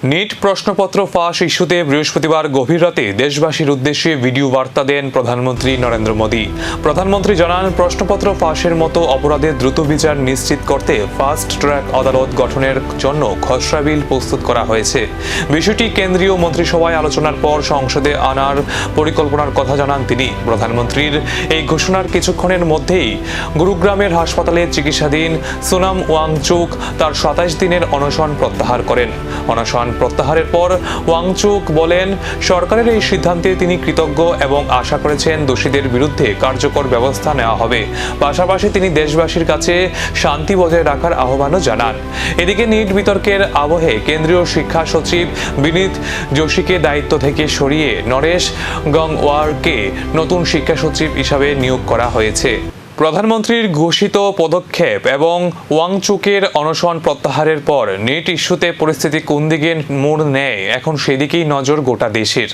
NEET প্রশ্নপত্র ফাঁস ইস্যুতে বৃহস্পতিবার গভীর রাতে দেশবাসীর উদ্দেশ্যে ভিডিও বার্তা দেন প্রধানমন্ত্রী নরেন্দ্র মোদী। প্রধানমন্ত্রী জানান, প্রশ্নপত্র ফাঁসের মতো অপরাধের দ্রুত বিচার নিশ্চিত করতে ফাস্ট ট্র্যাক আদালত গঠনের জন্য খসড়া বিল প্রস্তুত করা হয়েছে। বিষয়টি কেন্দ্রীয় মন্ত্রিসভায় আলোচনার পর সংসদে আনার পরিকল্পনার কথা জানান তিনি। প্রধানমন্ত্রীর এই ঘোষণার কিছুক্ষণের মধ্যেই গুরুগ্রামের হাসপাতালে চিকিৎসাধীন সোনাম ওয়াংচুক তার 27 দিনের অনশন প্রত্যাহার করেন। অনশন প্রত্যাহারের পর ওয়াংচুক বলেন, সরকারের এই সিদ্ধান্তে তিনি কৃতজ্ঞ এবং আশা করেছেন দোষীদের বিরুদ্ধে কার্যকর ব্যবস্থা নেওয়া হবে। পাশাপাশি তিনি দেশবাসীর কাছে শান্তি বজায় রাখার আহ্বানও জানান। এদিকে নিট বিতর্কের আবহে কেন্দ্রীয় শিক্ষা সচিব বিনীত যোশীকে দায়িত্ব থেকে সরিয়ে নরেশ গংওয়ারকে নতুন শিক্ষা সচিব হিসাবে নিয়োগ করা হয়েছে। প্রধানমন্ত্রীর ঘোষিত পদক্ষেপ এবং ওয়াংচুকের অনশন প্রত্যাহারের পর নিট ইস্যুতে পরিস্থিতি কোন দিকে মোড় নেয়, এখন সেদিকেই নজর গোটা দেশের।